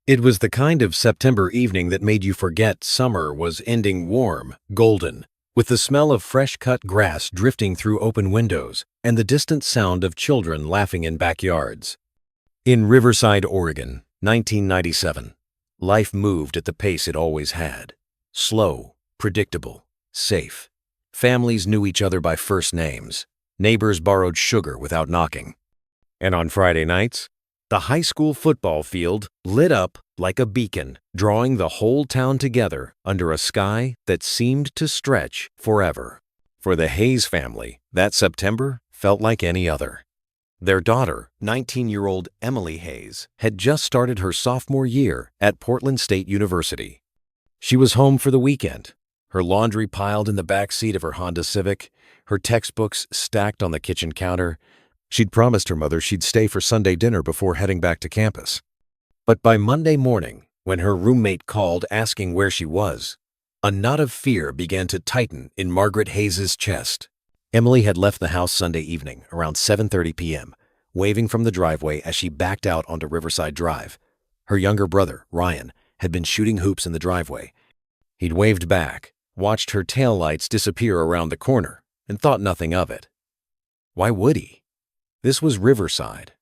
It was the kind of September evening that made you forget summer was ending warm, golden, with the smell of fresh-cut grass drifting through open windows and the distant sound of children laughing in backyards. In Riverside, Oregon, 1997, life moved at the pace it always had. Slow, predictable, safe. Families knew each other by first names. Neighbors borrowed sugar without knocking. And on Friday nights, the high school football field lit up like a beacon, drawing the whole town together under a sky that seemed to stretch forever. For the Hayes family, that September felt like any other. Their daughter, 19-year-old Emily Hayes, had just started her sophomore year at Portland State University. She was home for the weekend, her laundry piled in the back seat of her Honda Civic, her textbooks stacked on the kitchen counter. She'd promised her mother she'd stay for Sunday dinner before heading back to campus. But by Monday morning, when her roommate called asking where she was, a knot of fear began to tighten in Margaret Hayes' chest. Emily had left the house Sunday evening around 7:30 p.m., waving from the driveway as she backed out onto Riverside Drive. Her younger brother, Ryan, had been shooting hoops in the driveway. He'd waved back, watched her taillights disappear around the corner, and thought nothing of it. Why would he? This was Riverside.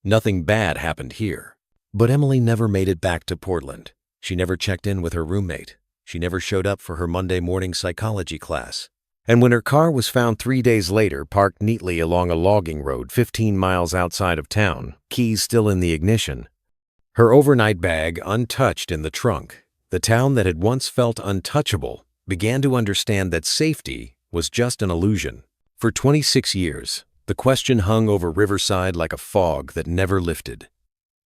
Nothing bad happened here. But Emily never made it back to Portland. She never checked in with her roommate. She never showed up for her Monday morning psychology class. And when her car was found 3 days later parked neatly along a logging road 15 miles outside of town, keys still in the ignition, her overnight bag untouched in the trunk, the town that had once felt untouchable began to understand that safety was just an illusion. For 26 years, the question hung over Riverside like a fog that never lifted.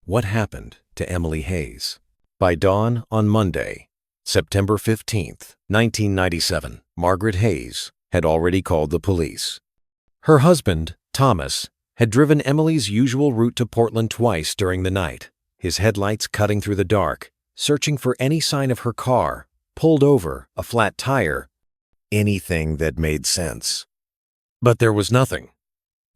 What happened to Emily Hayes? By dawn on Monday, September 15th, 1997, Margaret Hayes had already called the police. Her husband, Thomas, had driven Emily's usual route to Portland twice during the night, his headlights cutting through the dark, searching for any sign of her car, pulled over, a flat tire, anything that made sense. But there was nothing.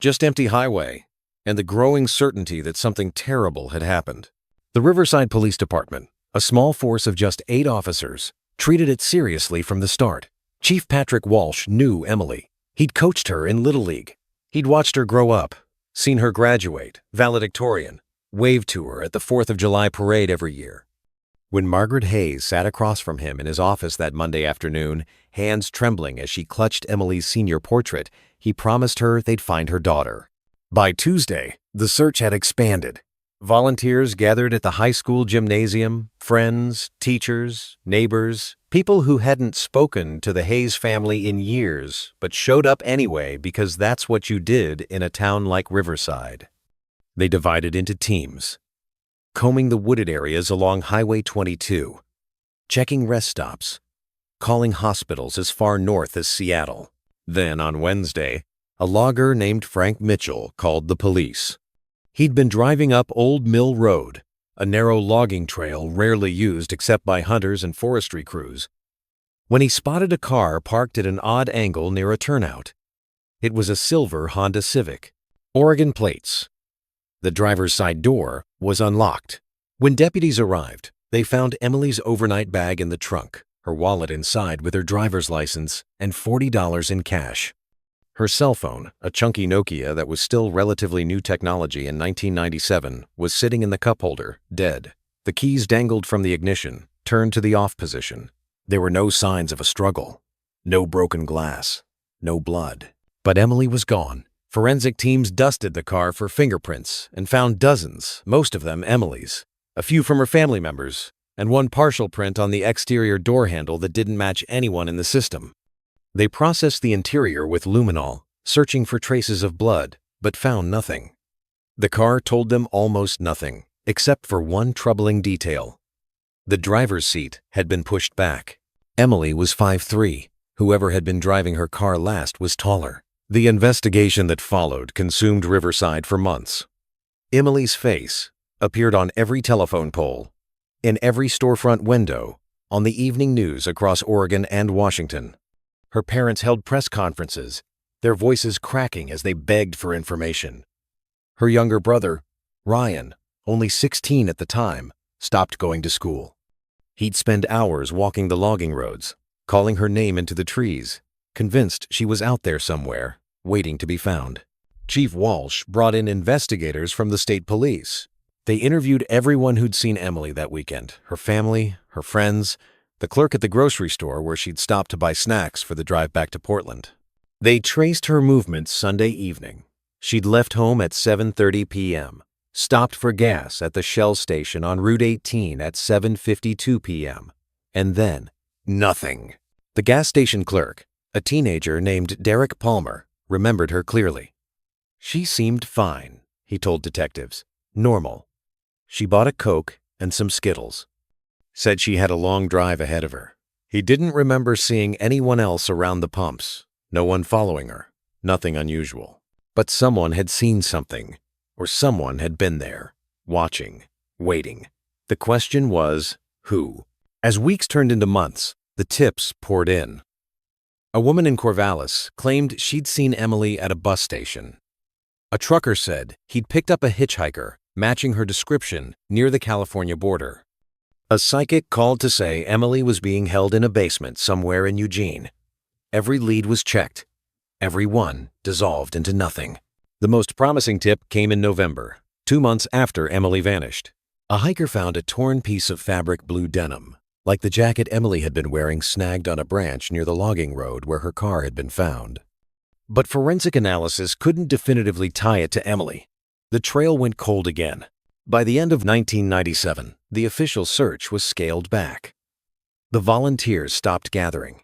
Just empty highway, and the growing certainty that something terrible had happened. The Riverside Police Department, a small force of just 8 officers, treated it seriously from the start. Chief Patrick Walsh knew Emily. He'd coached her in Little League. He'd watched her grow up, seen her graduate, valedictorian, waved to her at the 4th of July parade every year. When Margaret Hayes sat across from him in his office that Monday afternoon, hands trembling as she clutched Emily's senior portrait, he promised her they'd find her daughter. By Tuesday, the search had expanded. Volunteers gathered at the high school gymnasium, friends, teachers, neighbors, people who hadn't spoken to the Hayes family in years but showed up anyway because that's what you did in a town like Riverside. They divided into teams, combing the wooded areas along Highway 22, checking rest stops, calling hospitals as far north as Seattle. Then, on Wednesday, a logger named Frank Mitchell called the police. He'd been driving up Old Mill Road, a narrow logging trail rarely used except by hunters and forestry crews, when he spotted a car parked at an odd angle near a turnout. It was a silver Honda Civic, Oregon plates. The driver's side door was unlocked. When deputies arrived, they found Emily's overnight bag in the trunk, her wallet inside with her driver's license, and $40 in cash. Her cell phone, a chunky Nokia that was still relatively new technology in 1997, was sitting in the cup holder, dead. The keys dangled from the ignition, turned to the off position. There were no signs of a struggle, no broken glass, no blood. But Emily was gone. Forensic teams dusted the car for fingerprints and found dozens, most of them Emily's, a few from her family members, and one partial print on the exterior door handle that didn't match anyone in the system. They processed the interior with luminol, searching for traces of blood, but found nothing. The car told them almost nothing, except for one troubling detail. The driver's seat had been pushed back. Emily was 5'3". Whoever had been driving her car last was taller. The investigation that followed consumed Riverside for months. Emily's face appeared on every telephone pole, in every storefront window, on the evening news across Oregon and Washington. Her parents held press conferences, their voices cracking as they begged for information. Her younger brother, Ryan, only 16 at the time, stopped going to school. He'd spend hours walking the logging roads, calling her name into the trees, convinced she was out there somewhere, waiting to be found. Chief Walsh brought in investigators from the state police. They interviewed everyone who'd seen Emily that weekend, her family, her friends, the clerk at the grocery store where she'd stopped to buy snacks for the drive back to Portland. They traced her movements Sunday evening. She'd left home at 7:30 p.m., stopped for gas at the Shell station on Route 18 at 7:52 p.m., and then nothing. The gas station clerk, a teenager named Derek Palmer, remembered her clearly. She seemed fine, he told detectives. Normal. She bought a Coke and some Skittles. Said she had a long drive ahead of her. He didn't remember seeing anyone else around the pumps, no one following her, nothing unusual. But someone had seen something, or someone had been there, watching, waiting. The question was, who? As weeks turned into months, the tips poured in. A woman in Corvallis claimed she'd seen Emily at a bus station. A trucker said he'd picked up a hitchhiker, matching her description near the California border. A psychic called to say Emily was being held in a basement somewhere in Eugene. Every lead was checked. Every one dissolved into nothing. The most promising tip came in November, 2 months after Emily vanished. A hiker found a torn piece of fabric blue denim, like the jacket Emily had been wearing, snagged on a branch near the logging road where her car had been found. But forensic analysis couldn't definitively tie it to Emily. The trail went cold again. By the end of 1997, the official search was scaled back. The volunteers stopped gathering.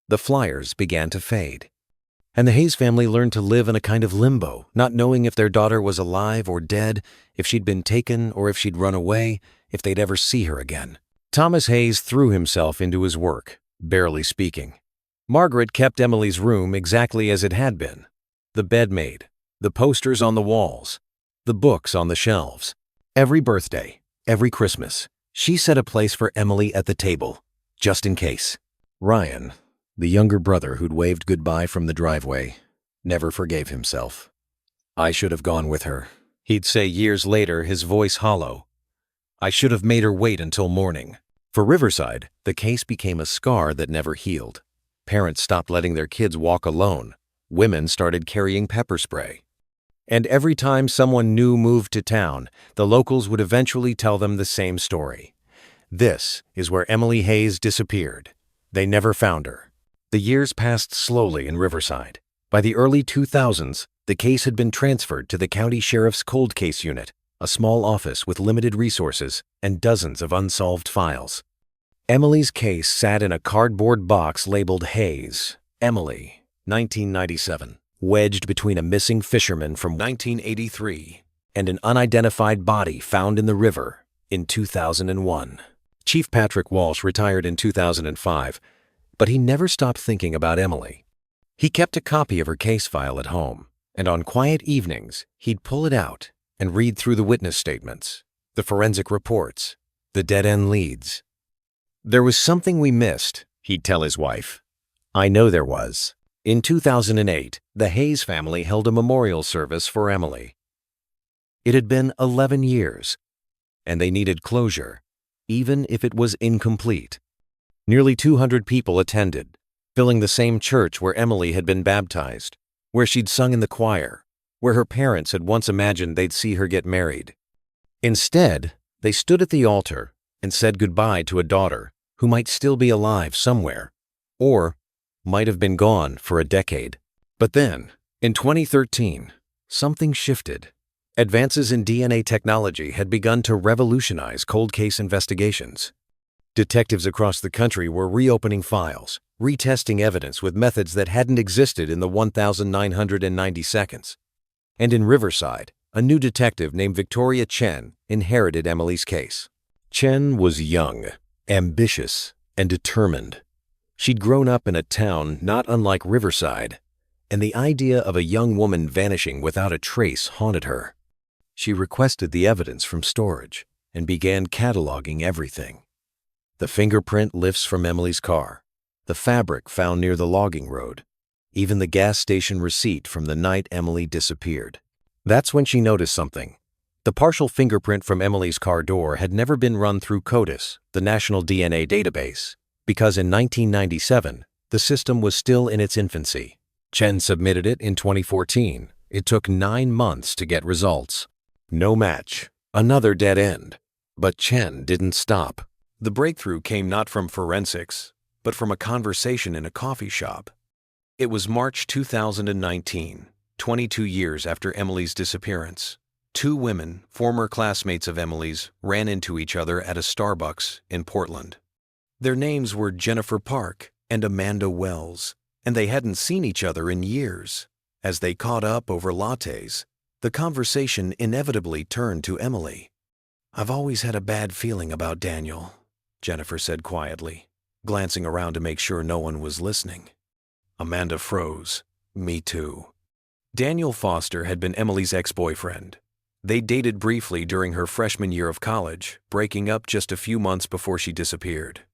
The flyers began to fade. And the Hayes family learned to live in a kind of limbo, not knowing if their daughter was alive or dead, if she'd been taken or if she'd run away, if they'd ever see her again. Thomas Hayes threw himself into his work, barely speaking. Margaret kept Emily's room exactly as it had been. The bed made, the posters on the walls, the books on the shelves. Every birthday, every Christmas, she set a place for Emily at the table, just in case. Ryan, the younger brother who'd waved goodbye from the driveway, never forgave himself. I should have gone with her, he'd say years later, his voice hollow. I should have made her wait until morning. For Riverside, the case became a scar that never healed. Parents stopped letting their kids walk alone. Women started carrying pepper spray. And every time someone new moved to town, the locals would eventually tell them the same story. This is where Emily Hayes disappeared. They never found her. The years passed slowly in Riverside. By the early 2000s, the case had been transferred to the county sheriff's cold case unit, a small office with limited resources and dozens of unsolved files. Emily's case sat in a cardboard box labeled Hayes, Emily, 1997. Wedged between a missing fisherman from 1983 and an unidentified body found in the river in 2001. Chief Patrick Walsh retired in 2005, but he never stopped thinking about Emily. He kept a copy of her case file at home, and on quiet evenings, he'd pull it out and read through the witness statements, the forensic reports, the dead-end leads. There was something we missed, he'd tell his wife. I know there was. In 2008, the Hayes family held a memorial service for Emily. It had been 11 years, and they needed closure, even if it was incomplete. Nearly 200 people attended, filling the same church where Emily had been baptized, where she'd sung in the choir, where her parents had once imagined they'd see her get married. Instead, they stood at the altar and said goodbye to a daughter who might still be alive somewhere, or might have been gone for a decade. But then, in 2013, something shifted. Advances in DNA technology had begun to revolutionize cold case investigations. Detectives across the country were reopening files, retesting evidence with methods that hadn't existed in the 1,990 seconds. And in Riverside, a new detective named Victoria Chen inherited Emily's case. Chen was young, ambitious, and determined. She'd grown up in a town not unlike Riverside, and the idea of a young woman vanishing without a trace haunted her. She requested the evidence from storage and began cataloging everything. The fingerprint lifts from Emily's car, the fabric found near the logging road, even the gas station receipt from the night Emily disappeared. That's when she noticed something. The partial fingerprint from Emily's car door had never been run through CODIS, the national DNA database, because in 1997, the system was still in its infancy. Chen submitted it in 2014. It took 9 months to get results. No match. Another dead end. But Chen didn't stop. The breakthrough came not from forensics, but from a conversation in a coffee shop. It was March 2019, 22 years after Emily's disappearance. 2 women, former classmates of Emily's, ran into each other at a Starbucks in Portland. Their names were Jennifer Park and Amanda Wells, and they hadn't seen each other in years. As they caught up over lattes, the conversation inevitably turned to Emily. "I've always had a bad feeling about Daniel," Jennifer said quietly, glancing around to make sure no one was listening. Amanda froze. "Me too." Daniel Foster had been Emily's ex-boyfriend. They dated briefly during her freshman year of college, breaking up just a few months before she disappeared.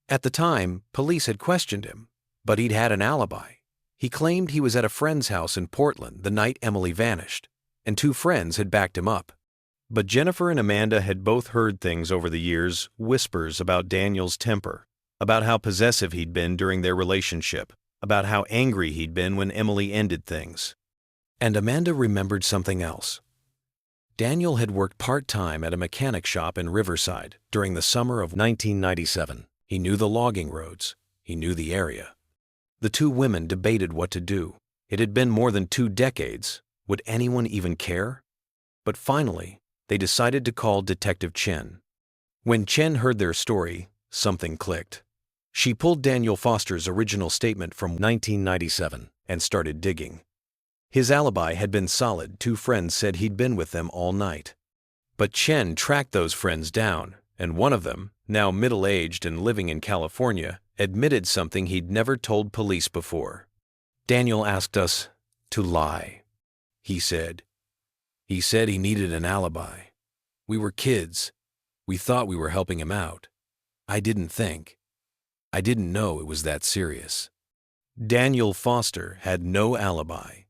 At the time, police had questioned him, but he'd had an alibi. He claimed he was at a friend's house in Portland the night Emily vanished, and 2 friends had backed him up. But Jennifer and Amanda had both heard things over the years, whispers about Daniel's temper, about how possessive he'd been during their relationship, about how angry he'd been when Emily ended things. And Amanda remembered something else. Daniel had worked part-time at a mechanic shop in Riverside during the summer of 1997. He knew the logging roads. He knew the area. The 2 women debated what to do. It had been more than 2 decades. Would anyone even care? But finally, they decided to call Detective Chen. When Chen heard their story, something clicked. She pulled Daniel Foster's original statement from 1997 and started digging. His alibi had been solid. 2 friends said he'd been with them all night. But Chen tracked those friends down, and one of them, now middle-aged and living in California, admitted something he'd never told police before. "Daniel asked us to lie," he said. "He said he needed an alibi. We were kids. We thought we were helping him out. I didn't know it was that serious." Daniel Foster had no alibi.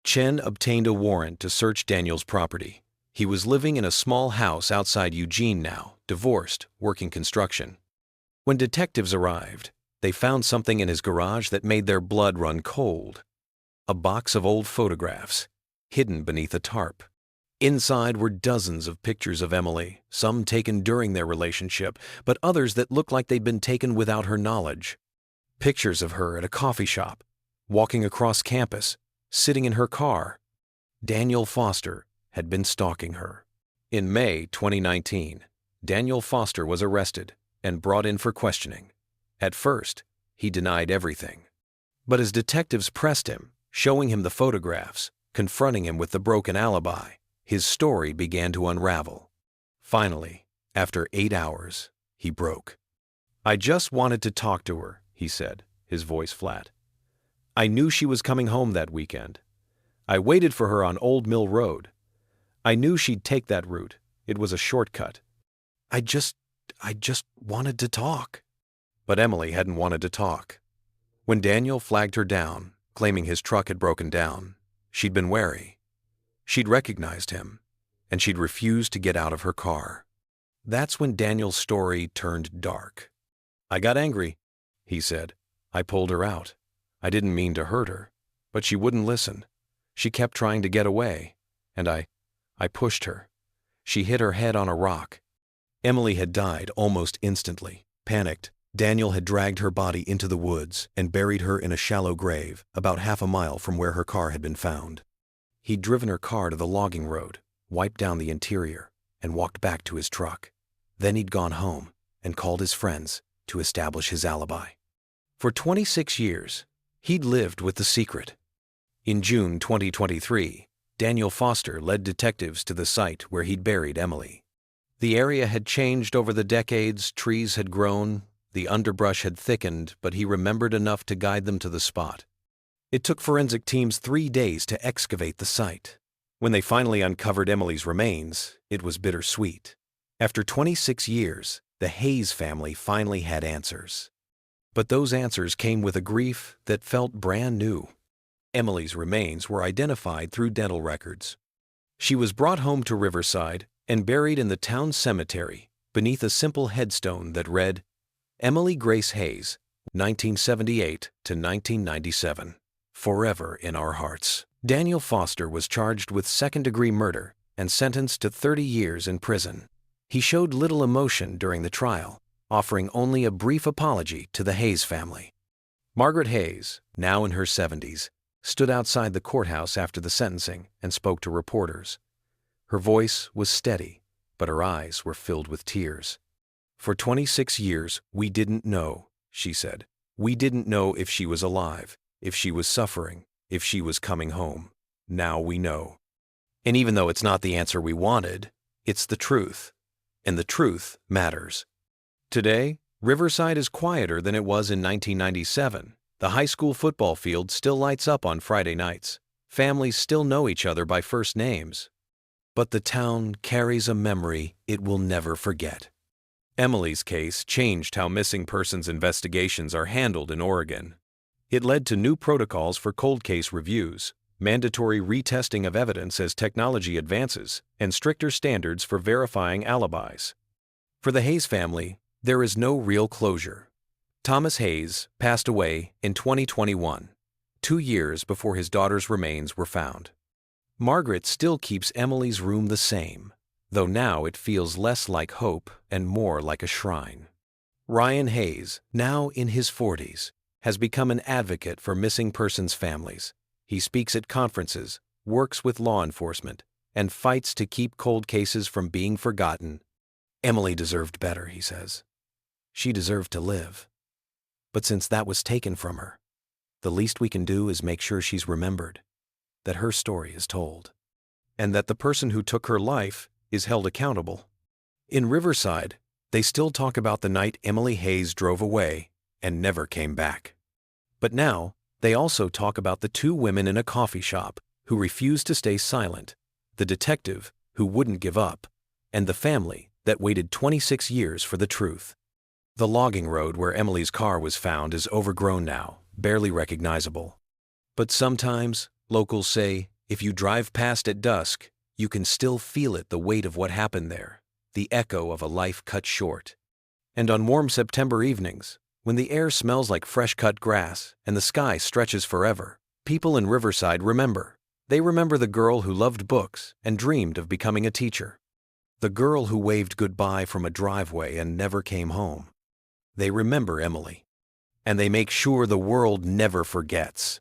Chen obtained a warrant to search Daniel's property. He was living in a small house outside Eugene now, divorced, working construction. When detectives arrived, they found something in his garage that made their blood run cold. A box of old photographs, hidden beneath a tarp. Inside were dozens of pictures of Emily, some taken during their relationship, but others that looked like they'd been taken without her knowledge. Pictures of her at a coffee shop, walking across campus, sitting in her car. Daniel Foster had been stalking her. In May 2019, Daniel Foster was arrested and brought in for questioning. At first, he denied everything. But as detectives pressed him, showing him the photographs, confronting him with the broken alibi, his story began to unravel. Finally, after 8 hours, he broke. "I just wanted to talk to her," he said, his voice flat. "I knew she was coming home that weekend. I waited for her on Old Mill Road. I knew she'd take that route. It was a shortcut. I just wanted to talk." But Emily hadn't wanted to talk. When Daniel flagged her down, claiming his truck had broken down, she'd been wary. She'd recognized him, and she'd refused to get out of her car. That's when Daniel's story turned dark. "I got angry," he said. "I pulled her out. I didn't mean to hurt her, but she wouldn't listen. She kept trying to get away, and I pushed her. She hit her head on a rock." Emily had died almost instantly. Panicked, Daniel had dragged her body into the woods and buried her in a shallow grave about half a mile from where her car had been found. He'd driven her car to the logging road, wiped down the interior, and walked back to his truck. Then he'd gone home and called his friends to establish his alibi. For 26 years, he'd lived with the secret. In June 2023, Daniel Foster led detectives to the site where he'd buried Emily. The area had changed over the decades, trees had grown, the underbrush had thickened, but he remembered enough to guide them to the spot. It took forensic teams 3 days to excavate the site. When they finally uncovered Emily's remains, it was bittersweet. After 26 years, the Hayes family finally had answers. But those answers came with a grief that felt brand new. Emily's remains were identified through dental records. She was brought home to Riverside and buried in the town cemetery beneath a simple headstone that read, Emily Grace Hayes, 1978 to 1997. Forever in our hearts. Daniel Foster was charged with second-degree murder and sentenced to 30 years in prison. He showed little emotion during the trial, offering only a brief apology to the Hayes family. Margaret Hayes, now in her 70s, stood outside the courthouse after the sentencing and spoke to reporters. Her voice was steady, but her eyes were filled with tears. For 26 years, we didn't know, she said. We didn't know if she was alive, if she was suffering, if she was coming home. Now we know. And even though it's not the answer we wanted, it's the truth. And the truth matters. Today, Riverside is quieter than it was in 1997. The high school football field still lights up on Friday nights. Families still know each other by first names. But the town carries a memory it will never forget. Emily's case changed how missing persons investigations are handled in Oregon. It led to new protocols for cold case reviews, mandatory retesting of evidence as technology advances, and stricter standards for verifying alibis. For the Hayes family, there is no real closure. Thomas Hayes passed away in 2021, 2 years before his daughter's remains were found. Margaret still keeps Emily's room the same, though now it feels less like hope and more like a shrine. Ryan Hayes, now in his 40s, has become an advocate for missing persons' families. He speaks at conferences, works with law enforcement, and fights to keep cold cases from being forgotten. Emily deserved better, he says. She deserved to live. But since that was taken from her, the least we can do is make sure she's remembered, that her story is told, and that the person who took her life is held accountable. In Riverside, they still talk about the night Emily Hayes drove away and never came back. But now, they also talk about the 2 women in a coffee shop who refused to stay silent, the detective who wouldn't give up, and the family that waited 26 years for the truth. The logging road where Emily's car was found is overgrown now, barely recognizable. But sometimes, locals say, if you drive past at dusk, you can still feel it, the weight of what happened there, the echo of a life cut short. And on warm September evenings, when the air smells like fresh-cut grass and the sky stretches forever, people in Riverside remember. They remember the girl who loved books and dreamed of becoming a teacher. The girl who waved goodbye from a driveway and never came home. They remember Emily. And they make sure the world never forgets.